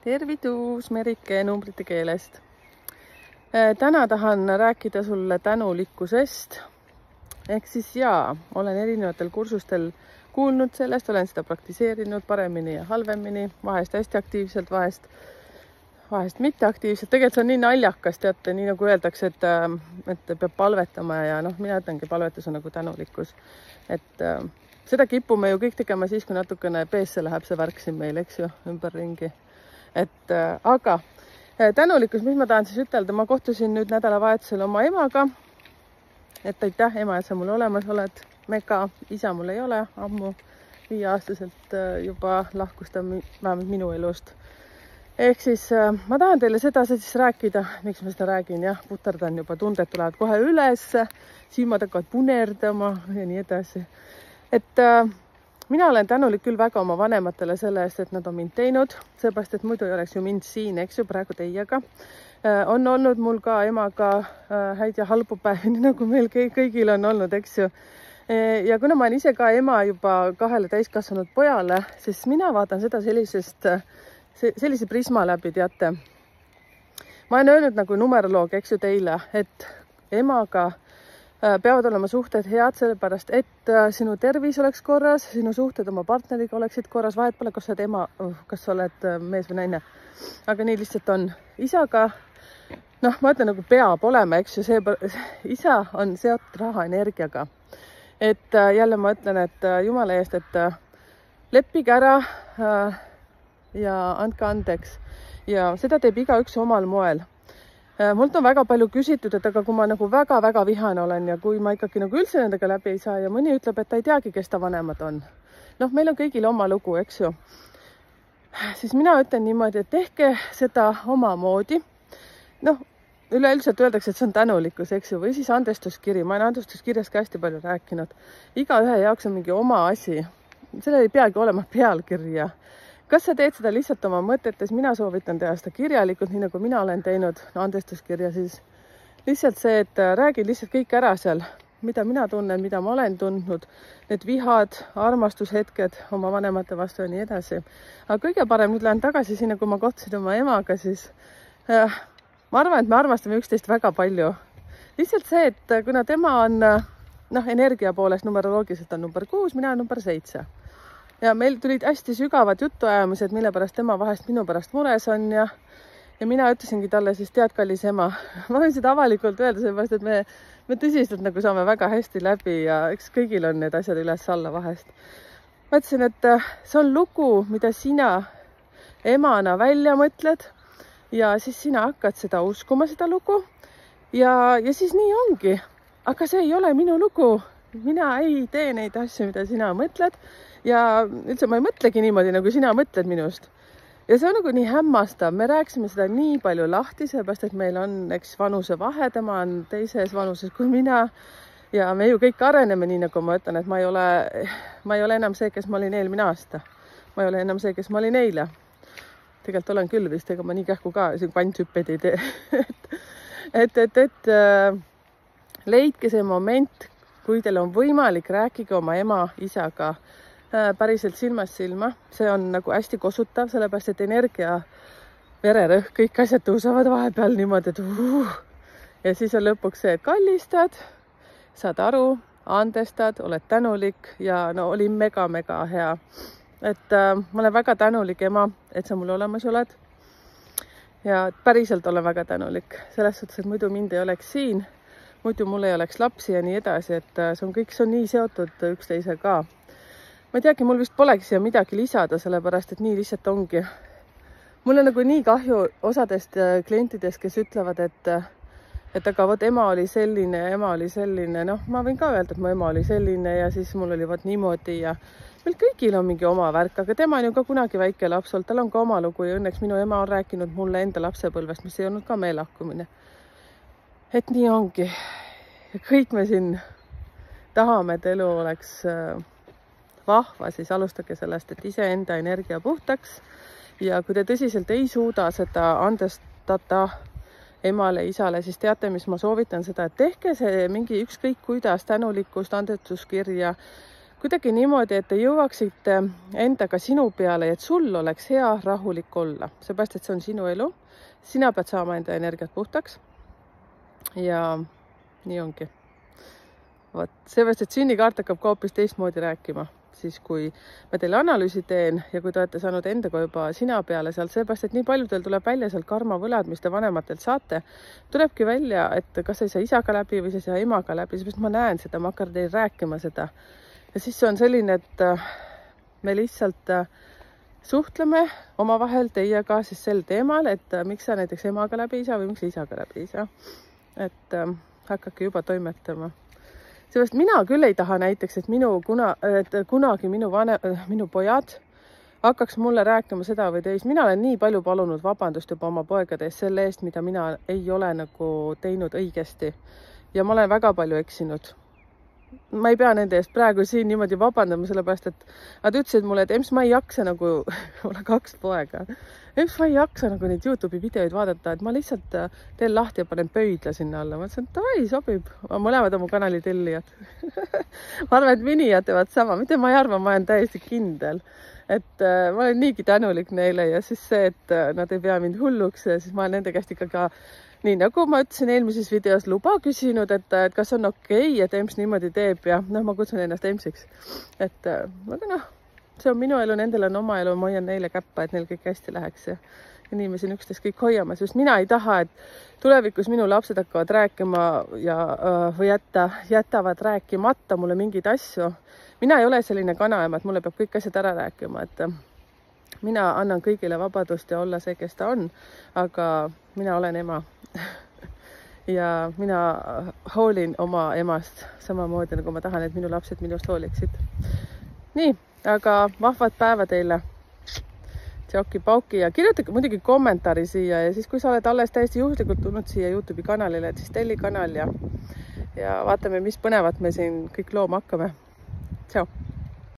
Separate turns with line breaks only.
Tervitus Merike numbrite keelest. Täna tahan rääkida sulle tänulikkusest. Ehk siis olen erinevatel kursustel kuulnud sellest, olen seda praktiseerinud paremini ja halvemini, vahest hästi aktiivselt, vahest mitte aktiivselt. Tegelikult see on nii naljakas, teate, nii nagu öeldakse, et peab palvetama ja mina ütlengi, palvetus on nagu tänulikkus. Seda kipume ju kõik tegema siis, kui natukene peesse läheb see värk siin meil, eks ju, ümberringi. Aga tänulikkus, mis ma tahan siis ütelda, ma kohtusin nüüd nädalavahetusel oma emaga. Aitäh, ema, et sa mul olemas oled. Mega, isa mul ei ole ammu, 5-aastaselt juba lahkus ta vähemalt minu elust. Ehk siis ma tahan teile seda siis rääkida, miks ma seda räägin, puterdan juba, tunded tulevad kohe üles, silmad hakkavad punerdama ja nii edasi. Mina olen tänulik küll väga oma vanematele selle eest, et nad on mind teinud, seepärast, et muidu ei oleks ju mind siin, eks ju, praegu teiega. On olnud mul ka emaga häid ja halbu päevi, nii nagu meil kõigil on olnud, eks ju. Ja kuna ma olen ise ka ema juba 2 täiskasvanud pojale, siis mina vaatan seda sellise prisma läbi, teate. Ma olen öelnud nagu numeroloog, eks ju teile, et emaga peavad olema suhted head, sellepärast, et sinu tervis oleks korras, sinu suhted oma partneriga oleksid korras, vahet pole, kas sa oled ema, kas sa oled mees või naine. Aga nii lihtsalt on. Isaga, ma ütlen nagu peab olema, eks ju, isa on seotud raha energiaga. Jälle ma ütlen, et jumala eest, et leppige ära ja andke andeks. Ja seda teeb igaüks omal moel. Mult on väga palju küsitud, et aga kui ma nagu väga-väga vihane olen ja kui ma ikkagi nagu üldse nendega läbi ei saa ja mõni ütleb, et ta ei teagi, kes ta vanemad on. Meil on kõigil oma lugu, eks ju. Siis mina ütlen niimoodi, et tehke seda omamoodi. Üleüldiselt öeldakse, et see on tänulikkus, eks ju, või siis andestuskiri. Ma olen andestuskirjas ka hästi palju rääkinud. Igaühe jaoks on mingi oma asi. Sellel ei peagi olema pealkirja. Kas sa teed seda lihtsalt oma mõtetes? Mina soovitan teha seda kirjalikult, nii nagu mina olen teinud andestuskirja, siis lihtsalt see, et räägin lihtsalt kõik ära seal, mida mina tunnen, mida ma olen tundnud, need vihad, armastushetked oma vanemate vastu ja nii edasi. Aga kõige parem, nüüd lähen tagasi sinna, kui ma kohtusin oma emaga, siis ma arvan, et me armastame üksteist väga palju. Lihtsalt see, et kuna tema on energia poolest numeroloogiliselt on number 6, mina olen number 7. Ja meil tulid hästi sügavad jutuajamised, mille pärast tema vahest minu pärast mures on ja mina ütlesingi talle siis, tead, kallis ema, ma võin seda avalikult öelda, sellepärast, et me tõsiselt nagu saame väga hästi läbi ja eks kõigil on need asjad üles-alla vahest. Ma ütlesin, et see on lugu, mida sina emana välja mõtled ja siis sina hakkad seda uskuma, seda lugu ja siis nii ongi. Aga see ei ole minu lugu. Mina ei tee neid asju, mida sina mõtled ja üldse ma ei mõtlegi niimoodi, nagu sina mõtled minust. Ja see on nagu nii hämmastav. Me rääkisime seda nii palju lahti, sellepärast, et meil on vanuse vahe, tema on teises vanuses kui mina ja me ju kõik areneme nii, nagu ma ütlen, et ma ei ole enam see, kes ma olin eelmine aasta. Ma ei ole enam see, kes ma olin eile. Tegelikult olen küll vist, ega ma nii kähku ka kvanthüppeid ei tee. Leidke see moment, kui teil on võimalik, rääkige oma ema, isaga päriselt silmast silma. See on nagu hästi kosutav, sellepärast, et energia, vererõhk, kõik asjad tõusavad vahepeal niimoodi, et ja siis on lõpuks see, et kallistad, saad aru, andestad, oled tänulik ja oli mega hea. Ma olen väga tänulik, ema, et sa mul olemas oled. Ja päriselt olen väga tänulik. Selles suhtes, et muidu mind ei oleks siin, muidu mul ei oleks lapsi ja nii edasi, et see on nii seotud üksteise ka. Ma ei teagi, mul vist polegi siia midagi lisada, sellepärast, et nii lihtsalt ongi. Mul on nagu nii kahju osadest klientidest, kes ütlevad, et aga vot ema oli selline ja ema oli selline. Ma võin ka öelda, et mu ema oli selline ja siis mul oli vot niimoodi ja meil kõigil on mingi oma värk, aga tema on ju ka kunagi väike laps olnud, tal on ka oma lugu ja õnneks minu ema on rääkinud mulle enda lapsepõlvest, mis ei olnud ka meelahkumine. Et nii ongi. Ja kõik me siin tahame, et elu oleks vahva, siis alustage sellest, et iseenda energia puhtaks ja kui te tõsiselt ei suuda seda andestada emale, isale, siis teate, mis ma soovitan seda, et tehke see mingi ükskõik kuidas tänulikkust, andetuskirja, kuidagi niimoodi, et te jõuaksite endaga sinu peale ja et sul oleks hea rahulik olla, seepärast, et see on sinu elu. Sina pead saama enda energiat puhtaks ja nii ongi. Vot, seepärast, et sünnikaart hakkab ka hoopis teistmoodi rääkima, siis kui ma teile analüüsi teen ja kui te olete saanud endaga juba sina peale sealt, seepärast, et nii paljudel tuleb välja sealt karmavõlad, mis te vanematelt saate, tulebki välja, et kas sa ei saa isaga läbi või sa ei saa emaga läbi, seepärast ma näen seda, ma hakkan teil rääkima seda. Ja siis see on selline, et me lihtsalt suhtleme omavahel teiega siis sel teemal, et miks sa näiteks emaga läbi ei saa või miks sa isaga läbi ei saa. Et hakkake juba toimetama. Seepärast mina küll ei taha näiteks, et kunagi minu pojad hakkaks mulle rääkima seda või teist. Mina olen nii palju palunud vabandust juba oma poegade eest selle eest, mida mina ei ole nagu teinud õigesti. Ja ma olen väga palju eksinud. Ma ei pea nende eest praegu siin niimoodi vabandama, sellepärast, et nad ütlesid mulle, et Ems, ma ei jaksa nagu, mul on 2 poega. Ems, ma ei jaksa nagu neid YouTube'i videoid vaadata, et ma lihtsalt teen lahti ja panen pöidla sinna alla. Ma ütlesin, et davai, sobib. Mõlemad on mu kanali tellijad. Ma arvan, et minijad teevad sama. Mitte ma ei arva, ma olen täiesti kindel. Et ma olen niigi tänulik neile ja siis see, et nad ei pea mind hulluks ja siis ma olen nende käest ikka nii nagu ma ütlesin eelmises videos luba küsinud, et kas on okei, et Ems niimoodi teeb ja ma kutsun ennast Emsiks. Et see on minu elu, nendel on oma elu, ma hoian neile käppa, et neil kõik hästi läheks ja nii me siin üksteist kõik hoiame, sest mina ei taha, et tulevikus minu lapsed hakkavad rääkima või jätavad rääkimata mulle mingeid asju. Mina ei ole selline kanaema, et mulle peab kõik asjad ära rääkima, et mina annan kõigile vabadust ja olla see, kes ta on, aga mina olen ema ja mina hoolin oma emast samamoodi, nagu ma tahan, et minu lapsed minust hooliksid. Nii, aga vahvad päeva teile. Tšauki-pauki ja kirjutage muidugi kommentaari siia ja siis, kui sa oled alles täiesti juhuslikult tulnud siia YouTube'i kanalile, et siis telli kanal ja vaatame, mis põnevat me siin kõik looma hakkame. Tšau!